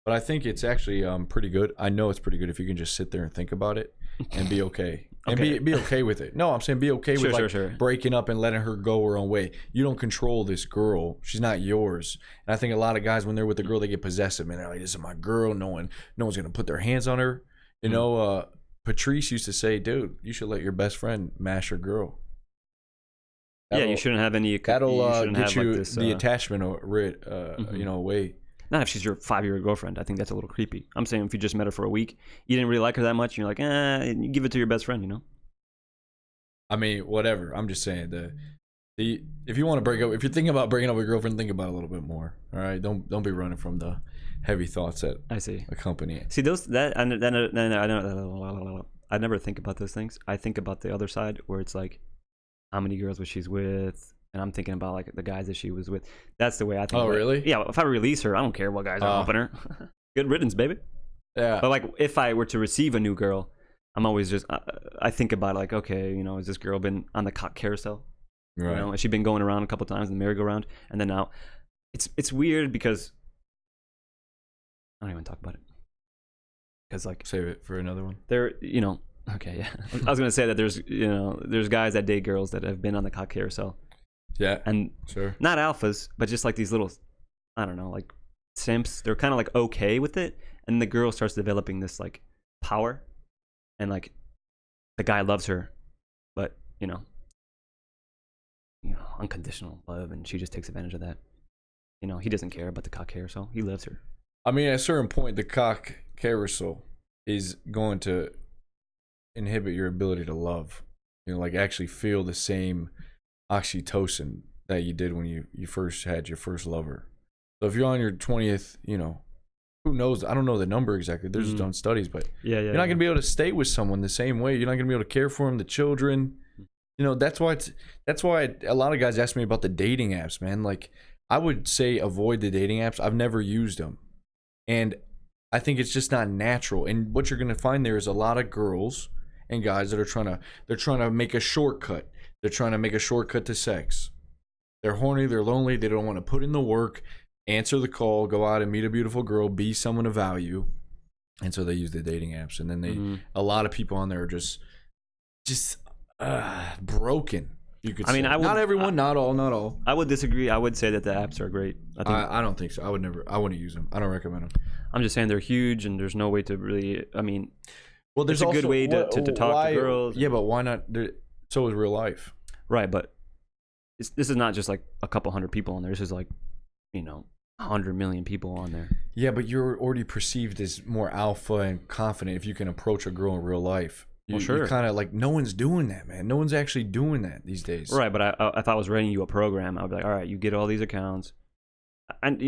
But I think it's actually pretty good. I know it's pretty good if you can just sit there and think about it and be okay. And be okay with it. No, I'm saying be okay with breaking up and letting her go her own way. You don't control this girl. She's not yours. And I think a lot of guys, when they're with a girl, they get possessive. Man, they're like, this is my girl. No one's going to put their hands on her. You know, Patrice used to say, dude, you should let your best friend mash your girl. You shouldn't have any. That'll get you like the attachment you know, away. Not if she's your 5-year girlfriend. I think that's a little creepy. I'm saying if you just met her for a week, you didn't really like her that much, and you're like, you give it to your best friend, you know? I mean, whatever. I'm just saying if you want to break up, if you're thinking about breaking up with your girlfriend, think about it a little bit more. All right, don't be running from the heavy thoughts that accompany it. See I never think about those things. I think about the other side where it's like, how many girls was she with? And I'm thinking about like the guys that she was with. That's the way I think. Oh, really? Yeah. If I release her, I don't care what guys are humping her. Good riddance, baby. Yeah. But like, if I were to receive a new girl, I'm always just I think about it like, okay, you know, has this girl been on the cock carousel? Right. You know, has she been going around a couple times in the merry-go-round? And then now, it's weird because I don't even talk about it, because like, save it for another one. You know. Okay, yeah. I was gonna say that there's guys that date girls that have been on the cock carousel. Yeah, and sure. Not alphas, but just like these little, I don't know, like simps. They're kind of like okay with it, and the girl starts developing this like power, and like the guy loves her, but you know, unconditional love, and she just takes advantage of that. You know, he doesn't care about the cock carousel. He loves her. I mean, at a certain point, the cock carousel is going to inhibit your ability to love. You know, like actually feel the same oxytocin that you did when you first had your first lover. So if you're on your 20th, you know, who knows? I don't know the number exactly. There's done studies, but you're not gonna be able to stay with someone the same way. You're not gonna be able to care for them, the children. You know, that's why a lot of guys ask me about the dating apps, man. Like, I would say avoid the dating apps. I've never used them, and I think it's just not natural. And what you're gonna find there is a lot of girls and guys that are trying to make a shortcut. They're trying to make a shortcut to sex. They're horny, they're lonely, they don't want to put in the work, answer the call, go out and meet a beautiful girl, be someone of value. And so they use the dating apps. And then a lot of people on there are just broken. You could say. Not everyone, not all. I would disagree. I would say that the apps are great. I don't think so. I wouldn't use them. I don't recommend them. I'm just saying they're huge, and there's no way to really. I mean, well, there's a good way to talk to girls. Yeah, but why not? So is real life. Right, but this is not just like a couple hundred people on there. This is like, 100 million people on there. Yeah, but you're already perceived as more alpha and confident if you can approach a girl in real life. Well, sure. Kind of like, no one's doing that, man. No one's actually doing that these days. Right, but if I was writing you a program, I would be like, all right, you get all these accounts, and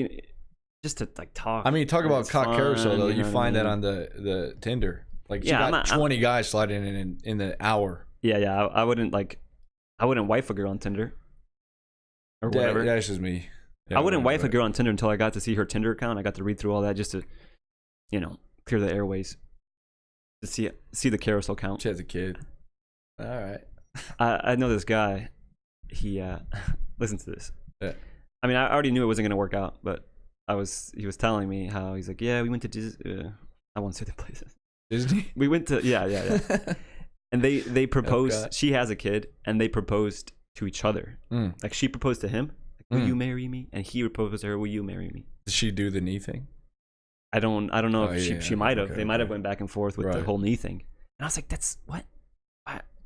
just to like talk. I mean, talk about cock carousel though. You find that on the Tinder. Like, you got 20 guys sliding in the hour. Yeah. I wouldn't wife a girl on Tinder or whatever. That's just me. Yeah, I wouldn't wife a girl on Tinder until I got to see her Tinder account. I got to read through all that just to, clear the airways. To see the carousel count. She has a kid. All right. I know this guy. He listen to this. Yeah. I mean, I already knew it wasn't gonna work out, but he was telling me how he's like, yeah, we went to Disney. I won't say the places. Disney. We went to yeah. And they proposed. Oh, she has a kid, and they proposed to each other. Like, she proposed to him. Like, will you marry me? And he proposed to her. Will you marry me? Did she do the knee thing? I don't know if she might have. Okay, they might have went back and forth with the whole knee thing. And I was like, that's what?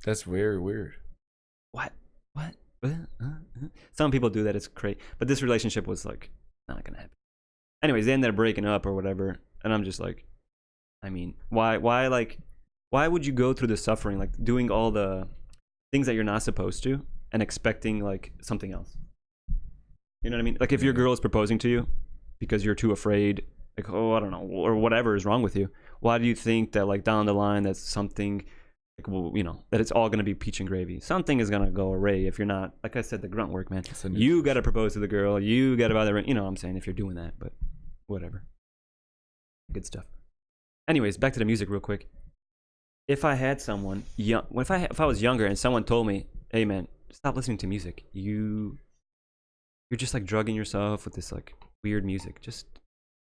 That's very weird. What? Some people do that. It's crazy. But this relationship was like not gonna happen. Anyways, they ended up breaking up or whatever. And I'm just like, I mean, why would you go through the suffering, like doing all the things that you're not supposed to and expecting like something else? You know what I mean? Like, if your girl is proposing to you because you're too afraid, like, oh, I don't know, or whatever is wrong with you, why do you think that like down the line that's something like, well, that it's all going to be peach and gravy? Something is going to go awry if you're not, like I said, the grunt work, man. You got to propose to the girl, you got to buy the ring, what I'm saying, if you're doing that, but whatever. Good stuff. Anyways, back to the music real quick. If I had someone young, if I was younger and someone told me, hey man, stop listening to music, you're just like drugging yourself with this like weird music, just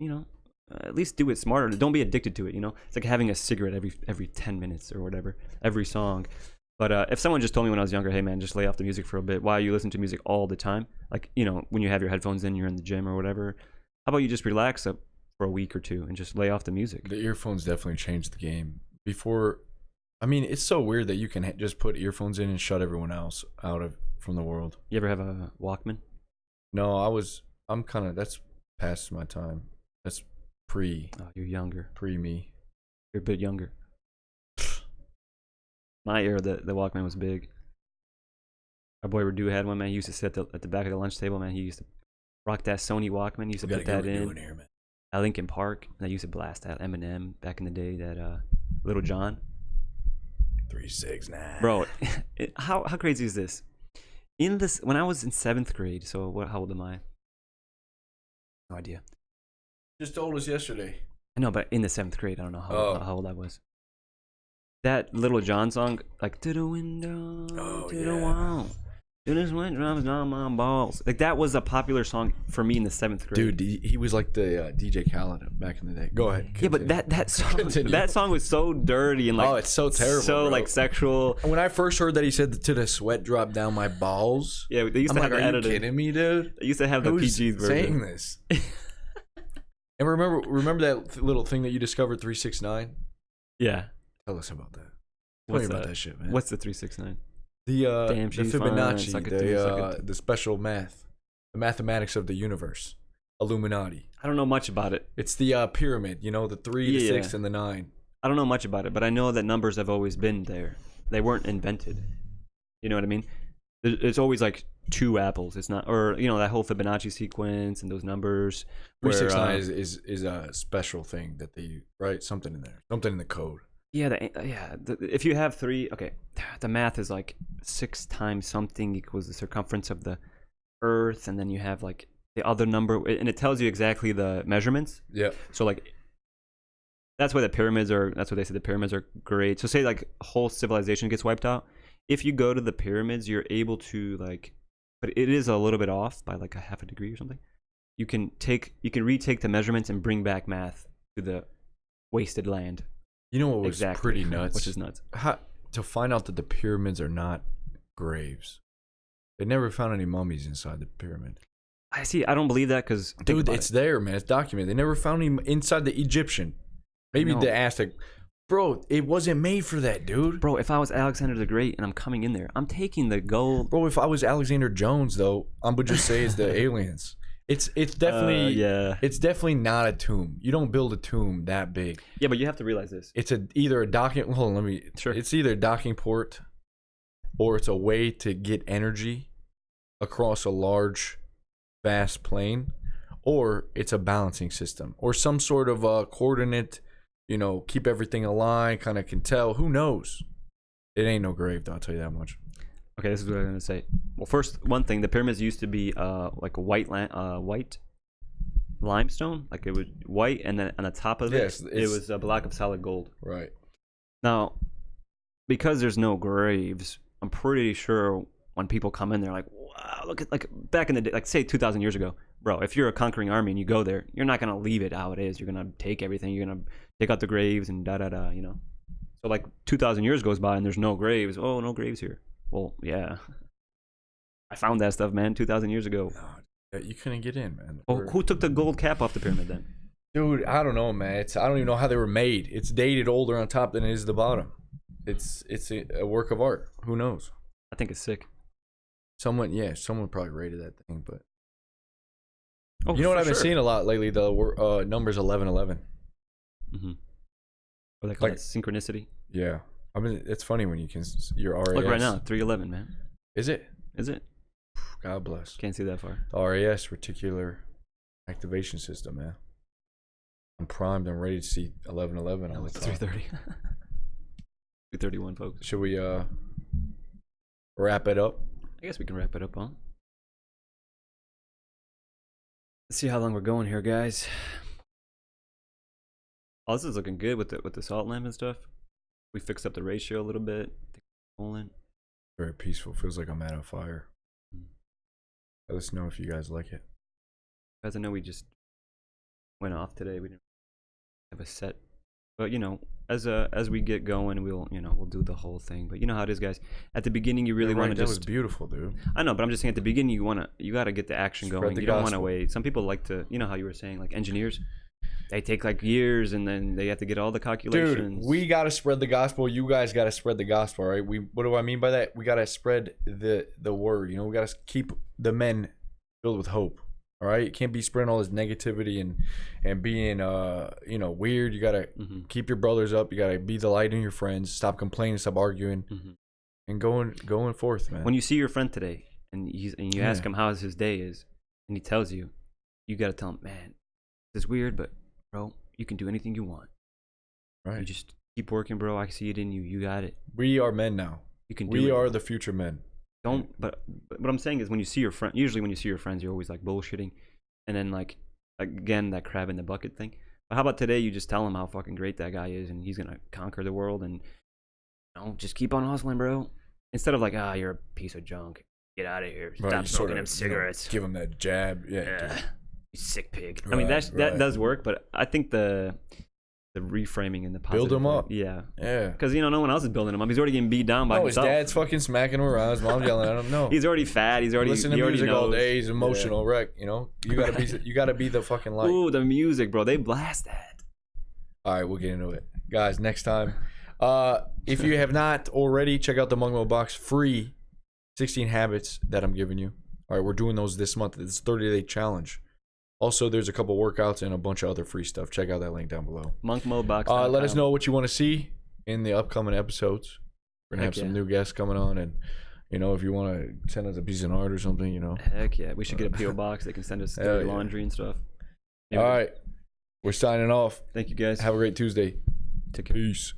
at least do it smarter. Don't be addicted to it. It's like having a cigarette every 10 minutes or whatever, every song. But if someone just told me when I was younger, hey man, just lay off the music for a bit. Why are you listening to music all the time? Like, when you have your headphones in, you're in the gym or whatever. How about you just relax for a week or two and just lay off the music? The earphones definitely changed the game. Before, I mean, it's so weird that you can just put earphones in and shut everyone else out from the world. You ever have a Walkman? No, I'm kind of, that's past my time. That's Oh, you're younger. Me. You're a bit younger. My era, the Walkman was big. Our boy Radu had one, man. He used to sit at the back of the lunch table, man. He used to rock that Sony Walkman. He used to put that in here, man. At Lincoln Park. And I used to blast out Eminem back in the day, that Little John. 369. Bro, how crazy is this? When I was in 7th grade, so how old am I? No idea. Just told us yesterday. I know, but in the 7th grade, I don't know how old I was. That Little John song, like, to the window, to the wall, to the sweat drops down my balls. Like, that was a popular song for me in the 7th grade. Dude, he was like the DJ Khaled back in the day. Go ahead. Continue. Yeah, but that song was so dirty and like, it's so terrible, so like sexual. When I first heard that he said to the sweat drop down my balls. Yeah, they used to have the editing. Are you kidding me, dude? They used to have the PG version. Saying this. And remember that little thing that you discovered, 369? Yeah. Tell us about that. Tell me about that shit, man. What's the 369? The Fibonacci, the special math, the mathematics of the universe, Illuminati. I don't know much about it. It's the pyramid, the 3, the 6, and the 9. I don't know much about it, but I know that numbers have always been there. They weren't invented. You know what I mean? It's always like 2 apples. It's not, or that whole Fibonacci sequence and those numbers. 369 is a special thing that they right, something in there, something in the code. Yeah, if you have 3, okay, the math is like 6 times something equals the circumference of the Earth, and then you have like the other number, and it tells you exactly the measurements. Yeah. So like, that's why the pyramids are. That's what they said. The pyramids are great. So say like whole civilization gets wiped out. If you go to the pyramids, you're able to like but it is a little bit off by like a half a degree or something. You can retake the measurements and bring back math to the wasted land. You know what was pretty nuts? Which is nuts. To find out that the pyramids are not graves. They never found any mummies inside the pyramid. I see. I don't believe that because dude, it's there, man. It's documented. They never found any inside the Egyptian. Maybe the Aztec. Bro, it wasn't made for that, dude. Bro, if I was Alexander the Great and I'm coming in there, I'm taking the gold. Bro, if I was Alexander Jones, though, I would just say it's the aliens. It's definitely It's definitely not a tomb. You don't build a tomb that big. Yeah, but you have to realize this. It's either a docking. Hold on, let me. Sure. It's either a docking port, or it's a way to get energy across a large, vast plane, or it's a balancing system, or some sort of coordinate. You know, keep everything aligned. Kind of can tell. Who knows? It ain't no grave, though. I'll tell you that much. Okay, this is what I'm gonna say. Well, first, one thing: the pyramids used to be white limestone, like it was white, and then on the top of it was a block of solid gold. Right. Now, because there's no graves, I'm pretty sure when people come in, they're like, "Wow, look at like back in the day, like say 2,000 years ago, bro. If you're a conquering army and you go there, you're not gonna leave it how it is. You're gonna take everything. You're gonna take out the graves and da da da. You know. So like 2,000 years goes by and there's no graves. Oh, no graves here. Well, yeah. I found that stuff, man, 2,000 years ago. No, you couldn't get in, man. Oh, who took the gold cap off the pyramid then? Dude, I don't know, man. I don't even know how they were made. It's dated older on top than it is the bottom. It's a work of art. Who knows? I think it's sick. Someone probably rated that thing, but you know what I've been seeing a lot lately? The numbers 1111. Mm-hmm. What they call it, synchronicity. Yeah, I mean it's funny when you can your RAS. Look right now, 311, man. Is it? Is it? God bless. Can't see that far. The RAS, reticular activation system, man. I'm primed. I'm ready to see 1111 all the time. 330. 331, folks. Should we wrap it up? I guess we can wrap it up, huh? Let's see how long we're going here, guys. Oh, this is looking good with the salt lamp and stuff. We fixed up the ratio a little bit. Very peaceful. Feels like I'm at a fire. Let us know if you guys like it. Guys, I know we just went off today. We didn't have a set, but you know, as we get going, we'll do the whole thing. But you know how it is, guys. At the beginning, you really want to just. That was beautiful, dude. I know, but I'm just saying at the beginning, you got to get the action going. You don't want to wait. Some people like to, you know how you were saying, like engineers. They take like years, and then they have to get all the calculations. Dude, we gotta spread the gospel. You guys gotta spread the gospel, right? What do I mean by that? We gotta spread the word. You know, we gotta keep the men filled with hope. All right, you can't be spreading all this negativity and being weird. You gotta keep your brothers up. You gotta be the light in your friends. Stop complaining. Stop arguing, and going forth, man. When you see your friend today, and you ask him how his day is, and he tells you, you gotta tell him, man, it's weird, but. Bro, you can do anything you want. Right. You just keep working, bro. I see it in you. You got it. We are men now. You can. We are the future men. But what I'm saying is, when you see your friend, usually when you see your friends, you're always like bullshitting, and then like again that crab in the bucket thing. But how about today? You just tell him how fucking great that guy is, and he's gonna conquer the world, and just keep on hustling, bro. Instead of like, you're a piece of junk. Get out of here. Stop smoking them cigarettes. Give him that jab. Yeah. Sick pig. I mean that does work, but I think the reframing and the positive build him up. Yeah. Because no one else is building him up. He's already getting beat down by himself. His dad's fucking smacking him around. His mom's yelling at him. No, he's already fat. He's already listening to music all day. He's emotional wreck. You know, you gotta be the fucking light. Ooh, the music, bro. They blast that. All right, we'll get into it, guys. Next time, if you have not already, check out the Mungmo Box free 16 habits that I'm giving you. All right, we're doing those this month. It's a 30-day challenge. Also, there's a couple workouts and a bunch of other free stuff. Check out that link down below. Monkmobox.com. Let us know what you want to see in the upcoming episodes. We're going to have some new guests coming on. And, if you want to send us a piece of art or something, Heck yeah. We should get a P.O. box. They can send us dirty laundry and stuff. All right. We're signing off. Thank you, guys. Have a great Tuesday. Take care. Peace.